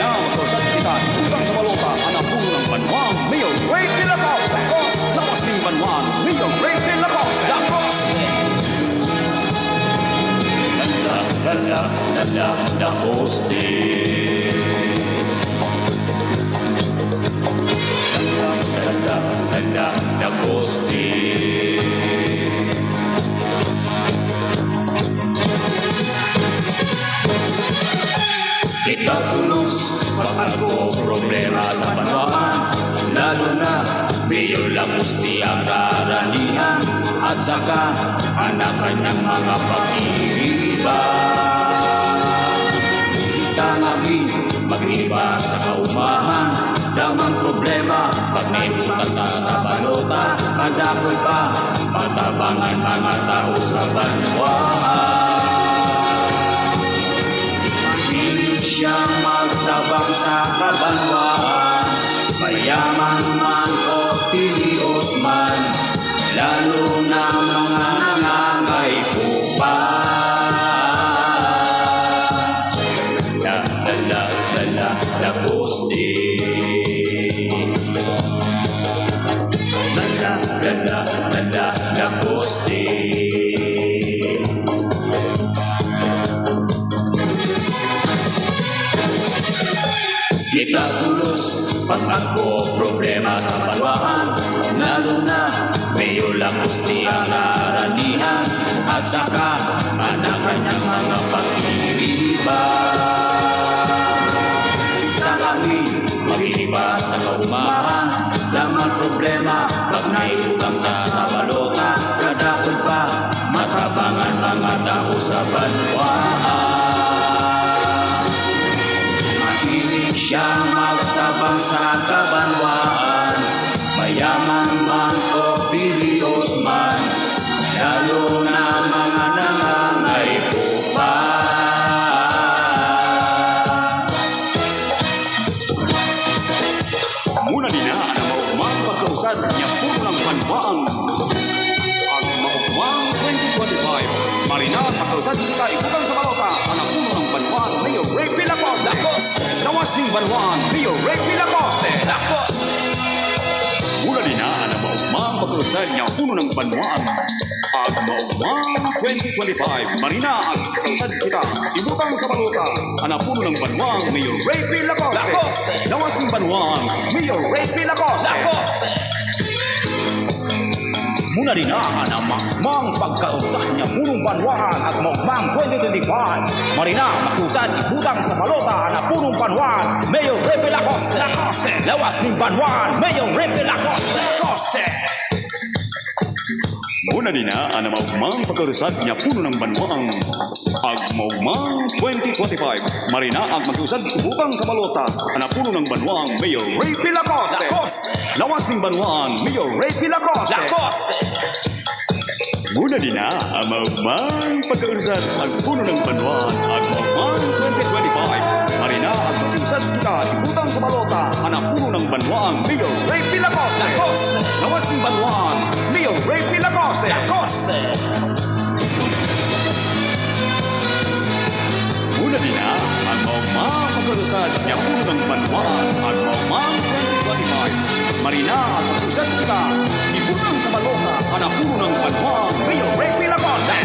Marina, magkausap kita, utang sa balota, anak puno ng banwang, Mayor Ray de la Costa, lawas ng banwang, Mayor Ray de la Costa, La Coste. La Coste. Kita tulus pag ako problema sa banwaan, lalo na Mayor Lacoste ang karanihan at saka anak kanyang mga pag-iiban. Kita ngamin mag-iba sa kaumahan, damang problema pag naiputan na sa balota, kadakol pa patabangan mga tao sa banwaan. Siyang magtabang sa kabanwaan, mayaman man o pilios man, lalo na mga nangangay po pa. La Coste. La Coste. Kita tulus pag ako problema sa banwaan, lalo na Mayor Lacoste ang karanihan at saka anak kanyang mga pag-iiban. Kita kami mag-iiba sa kaumahan, damang problema pag naiutang na sa balota, kadakol pa matabangan mga tao sa banwaan. Siya magtabang sa kabanwaan, mayaman man o pilios man, lalo na mga nangangay po pa. muna din na ang maugmang pagkausad niya puno ng banwang. Ang maugmang 2025, Marina, pagkausad kita, ikutan sa balota, anak puno ng banwang, Mayor Ray de la Costa, lawas ng banwang, Mayor Ray de la Costa, muna din na ang maugmang pagkausad niya puno ng banwang. Ang maugmang 2025, Marina, at pagkausad kita, ikutan sa balota, anak puno ng banwang, Mayor Ray de la Costa, lawas ng banwang, Mayor Ray de la Costa. Muna din na ang maugmang pagkausad niya punong banwaan at maugmang 2025. Marina, magkusad ibutang sa balota na punong banwaan, Mayor Ray de la Costa. Lawas ng banwaan, Mayor Ray de la Costa. Muna din na ang maugmang pagkausad niya puno ng banwaan. Ang maugmang 2025. Marina, ang magkusad ibutang sa balota na puno ng banwaan, Mayor Ray de la Costa. Lawas ng banwaan, Mayor Ray de la Costa. Muna din na ang maugmang pagkausad ang puno ng banwaan. Ang maugmang 2025. Marina, ang magkusad kita ibutang sa balota na puno ng banwaan, Mayor Ray de la Costa. Lawas ng banwaan, Mayor Ray de la Costa. Muna din na ang maugmang pagkausad niya puno ng banwaan. Ang maugmang 2025. Marina, ang magkusad kita ibutang sa balota na puno ng banwaan, Mayor Ray de la Costa.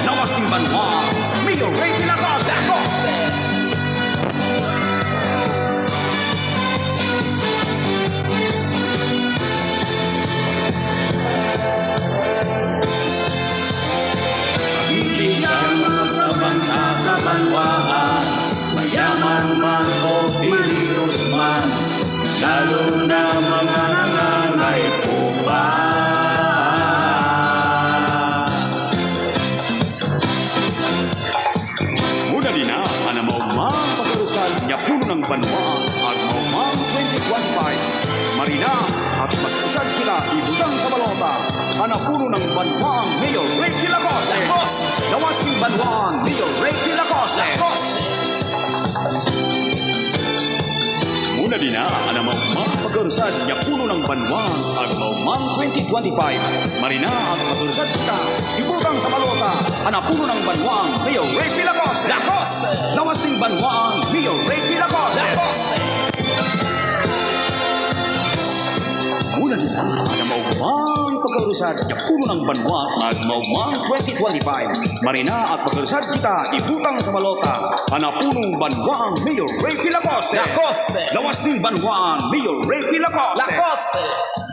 Lawas ng banwaan, Mayor Ray de la Costa. Hindi siya magtabang sa kabanwaan, mayaman man o pilios man, lalo na mga nangangay po pa. Muna din na ang maugmang pagkausad niya puno ng banwaan. Ang maugmang 2025. Marina, at magkusad kita ibutang sa balota na puno ng banwaan, Mayor Ray de la Costa. Lawas ng banwaan, Mayor Ray de la Costa. Muna din na ang maugmang pagkausad niya puno ng banwaan. Ang maugmang 2025. Marina, at magkusad kita ibutang sa balota na puno ng banwaan, Mayor Ray de la Costa. Lawas ng banwaan, Mayor Ray de la Costa. sa Yapuno ng Banwa at Maumang 2025. Marina at pagkalusad kita ibutang sa balota. Hanapunong Banwaan Mayor Ray Lacoste. Lawas din Banwaan Mayor Ray Lacoste.